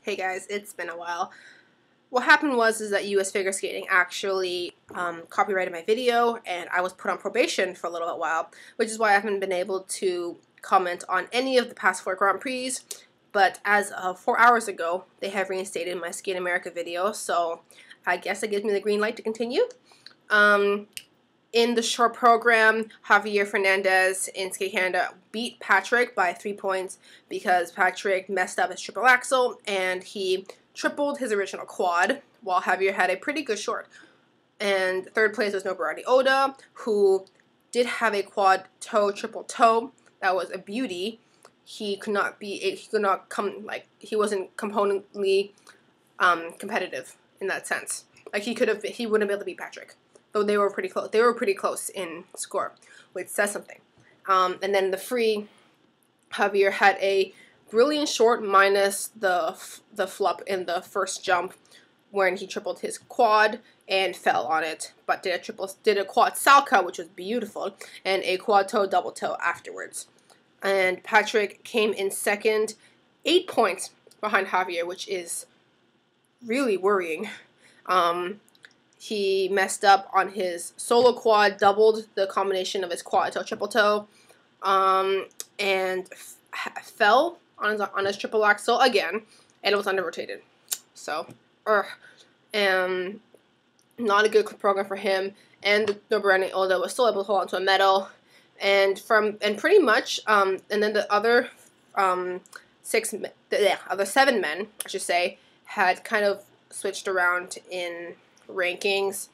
Hey guys, it's been a while. What happened was that US Figure Skating actually copyrighted my video, and I was put on probation for a little while, which is why I haven't been able to comment on any of the past 4 Grand Prix. But as of 4 hours ago, they have reinstated my Skate America video, so I guess that gives me the green light to continue. In the short program, Javier Fernandez in Skate Canada beat Patrick by 3 points because Patrick messed up his triple axel and he tripled his original quad, while Javier had a pretty good short. And third place was Nobuaki Oda, who did have a quad toe triple toe that was a beauty. He wasn't componently competitive in that sense. Like he wouldn't be able to beat Patrick. Though they were pretty close. They were pretty close in score, which says something. And then the free, Javier had a brilliant short minus the flop in the first jump when he tripled his quad and fell on it, but did a quad salca, which was beautiful, and a quad toe double toe afterwards. And Patrick came in second, 8 points behind Javier, which is really worrying. He messed up on his solo quad, doubled the combination of his quad toe, triple toe, and fell on his triple axel again, and it was under-rotated. So, not a good program for him, and Nobuaki Oda was still able to hold on to a medal, and pretty much, and then the other other 7 men, I should say, had kind of switched around in rankings.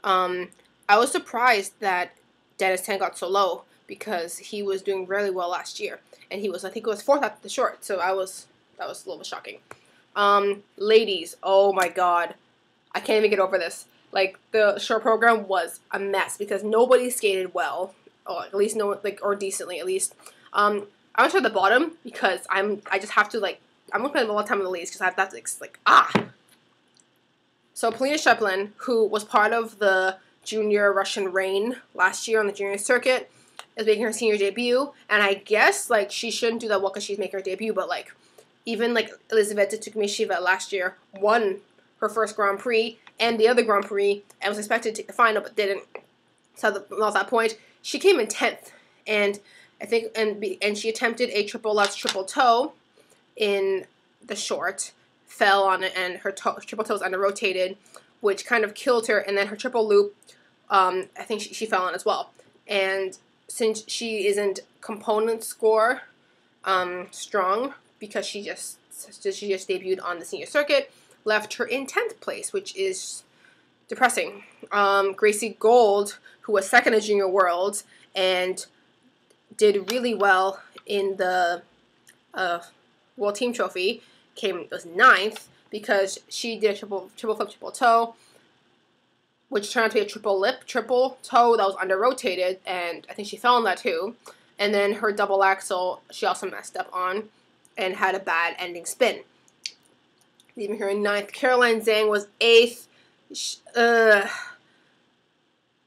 I was surprised that Dennis Tan got so low because he was doing really well last year, and I think it was 4th after the short, so that was a little bit shocking. Ladies, oh my god, I can't even get over this. Like, the short program was a mess because nobody skated well, or at least or decently at least. I went to the bottom because I just have to I'm looking at a lot of time in the ladies because I have to So Polina Sheplin, who was part of the junior Russian reign last year on the junior circuit, is making her senior debut, and I guess she shouldn't do that well because she's making her debut, but even Elizaveta Tukmisheva last year won her first Grand Prix and the other Grand Prix and was expected to take the final but didn't. So at that point, she came in 10th, and I think and she attempted a triple lutz triple toe in the short, fell on it, and her triple toe was under-rotated, which kind of killed her, and then her triple loop, I think she fell on as well. And since she isn't component score strong, because she just debuted on the senior circuit, left her in 10th place, which is depressing. Gracie Gold, who was 2nd at Junior Worlds, and did really well in the World Team Trophy, was 9th because she did a triple flip, triple toe, which turned out to be a triple lip, triple toe that was under-rotated, and I think she fell on that too. And then her double axel, she also messed up on and had a bad ending spin, leaving her in 9th. Caroline Zhang was 8th.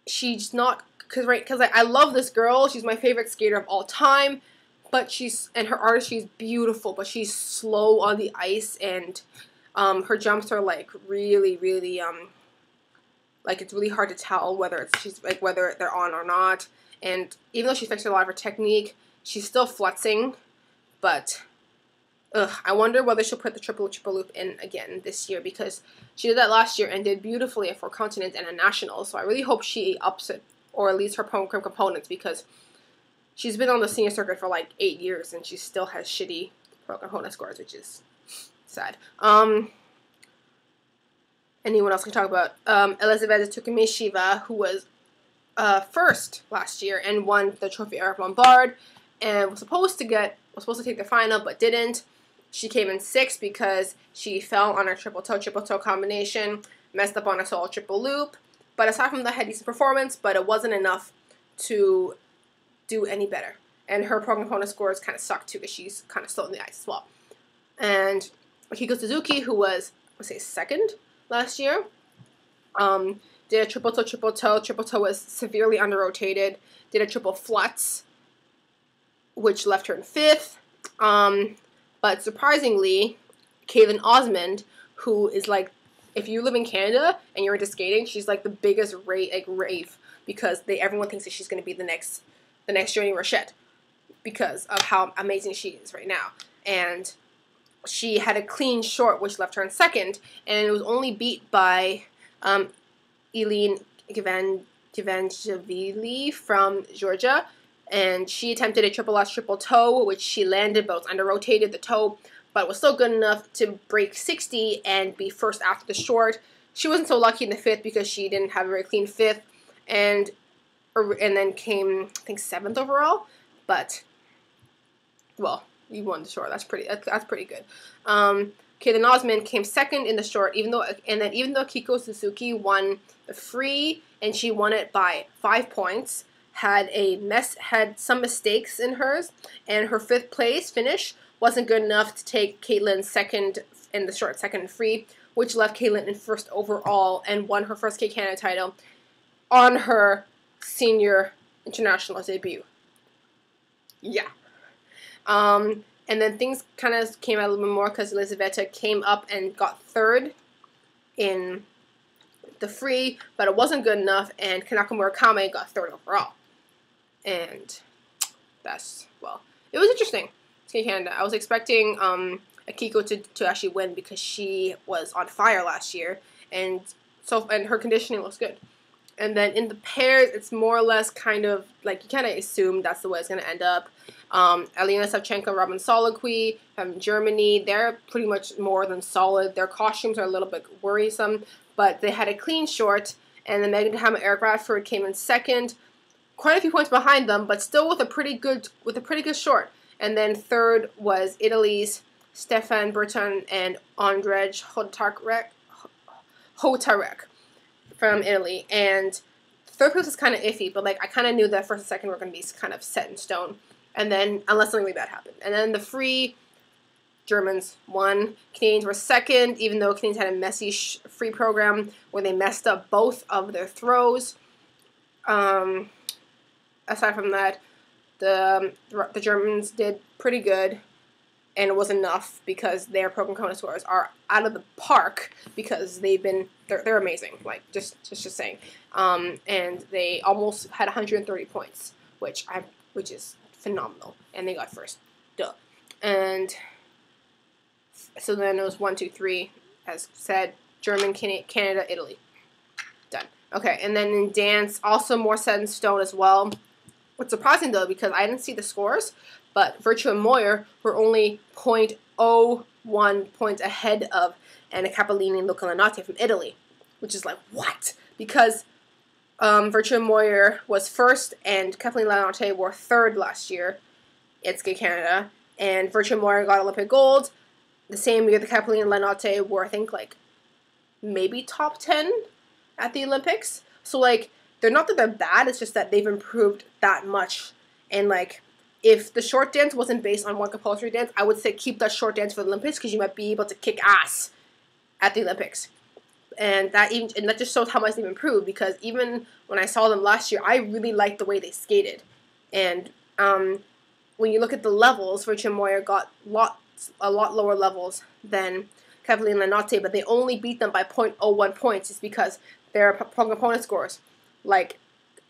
She's not, because I love this girl. She's my favorite skater of all time. But her artistry is beautiful, but she's slow on the ice, and her jumps are really, really it's really hard to tell whether whether they're on or not. And even though she fixed a lot of her technique, she's still flutzing. But I wonder whether she'll put the triple loop in again this year, because she did that last year and did beautifully at 4 continents and a national. So I really hope she ups it, or at least her program components, because she's been on the senior circuit for 8 years, and she still has shitty pro component scores, which is sad. Anyone else can talk about? Elizaveta Tukmisheva, who was 1st last year and won the Trophy Eric Lombard, and was supposed to take the final but didn't. She came in 6th because she fell on her triple toe combination, messed up on her solo triple loop. But aside from that, had decent performance, but it wasn't enough to do any better. And her pro component scores kind of suck too, because she's kind of slow in the ice as well. And Akiko Suzuki, who was, 2nd last year, did a triple toe, triple toe. Triple toe was severely under-rotated. Did a triple flutz, which left her in 5th. But surprisingly, Caitlin Osmond, who is like, if you live in Canada and you're into skating, she's like the biggest rave because everyone thinks that she's going to be the next Joni Rochette because of how amazing she is right now. And she had a clean short, which left her in second, and it was only beat by Eileen Givangeli from Georgia, and she attempted a triple X triple toe, which she landed, but was under-rotated the toe, but was still good enough to break 60 and be first after the short. She wasn't so lucky in the fifth because she didn't have a very clean fifth, and then came, I think, 7th overall, but, well, you won the short. That's pretty good. Caitlin Osmond came second in the short, even though Kiko Suzuki won the free, and she won it by 5 points. Had some mistakes in hers, and her 5th place finish wasn't good enough to take Caitlin second in the short, second and free, which left Caitlin in first overall and won her first K Canada title on her senior international debut. Yeah. And then things kind of came out a little bit more because Elizaveta came up and got 3rd in the free, but it wasn't good enough, and Kanako Murakami got 3rd overall. And that's, well, it was interesting. Skate Canada. I was expecting Akiko to actually win because she was on fire last year, and her conditioning looks good. And then in the pairs, it's more or less kind of like you kind of assume that's the way it's going to end up. Alina Savchenko, Robin Soliloquy from Germany, they're pretty much more than solid. Their costumes are a little bit worrisome, but they had a clean short. And then Megan Deham and Eric Radford came in second, quite a few points behind them, but still with a pretty good short. And then third was Italy's Stefan Berton and Andrej Hotarek from Italy, and third place was kind of iffy, but like I kind of knew that first and second were going to be kind of set in stone, and then unless something really bad happened. And then the free, Germans won, Canadians were second, even though Canadians had a messy free program where they messed up both of their throws. Aside from that, the Germans did pretty good, and it was enough because their pro component scores are out of the park because they're amazing, like just saying. And they almost had 130 points, which is phenomenal, and they got first. Duh. And so then it was 1, 2, 3, as said, German, Canada, Italy. Done. Okay, and then in dance, also more set in stone as well. What's surprising though, because I didn't see the scores, but Virtue and Moyer were only 0.01 points ahead of Anna Cappellini and Luca Lanotte from Italy, which is like, what? Because Virtue and Moyer was first and Cappellini and Lanotte were third last year at Skate Canada, and Virtue and Moyer got Olympic gold. The same year, the Cappellini and Lanotte were, I think, like, maybe top 10 at the Olympics. So, like, they're not that they're bad, it's just that they've improved that much. And, like, if the short dance wasn't based on one compulsory dance, I would say keep that short dance for the Olympics because you might be able to kick ass at the Olympics. And that just shows how much they've improved, because even when I saw them last year, I really liked the way they skated. And when you look at the levels, Virtue and Moyer got a lot lower levels than Cappellini and Lanotte, but they only beat them by 0.01 points. It's because their component scores like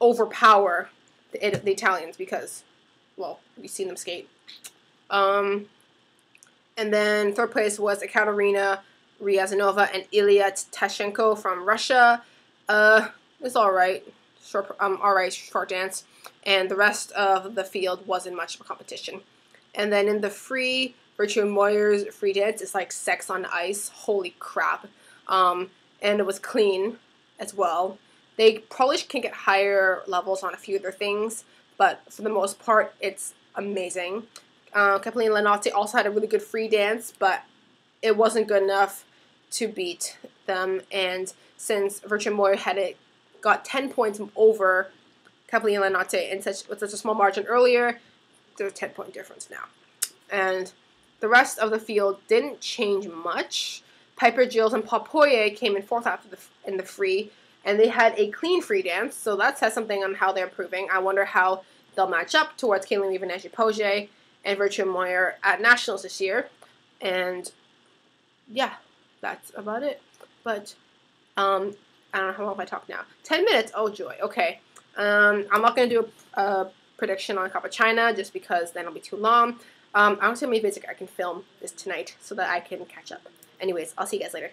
overpower the Italians because, well, we've seen them skate. And then third place was Ekaterina Ryazanova and Ilya Tashenko from Russia. It's alright. Alright short dance. And the rest of the field wasn't much of a competition. And then in the free, Virtue and Moyer's free dance is like sex on ice. Holy crap. And it was clean as well. They probably can get higher levels on a few other things, but for the most part, it's amazing. Cappellini and Lanotte also had a really good free dance, but it wasn't good enough to beat them. And since Virtue and Moyer got 10 points over Cappellini and Lanotte with such a small margin earlier, there's a 10-point difference now. And the rest of the field didn't change much. Piper Gilles and Paul Poirier came in fourth in the free, and they had a clean free dance, so that says something on how they're improving. I wonder how they'll match up towards Kayleen Reeve and Angie Poge and Virtue and Moyer at Nationals this year. And yeah, that's about it. But I don't know how long have I talked now. 10 minutes. Oh joy. Okay. I'm not gonna do a prediction on Cup of China just because then it'll be too long. I don't see how many videos I can film this tonight so that I can catch up. Anyways, I'll see you guys later.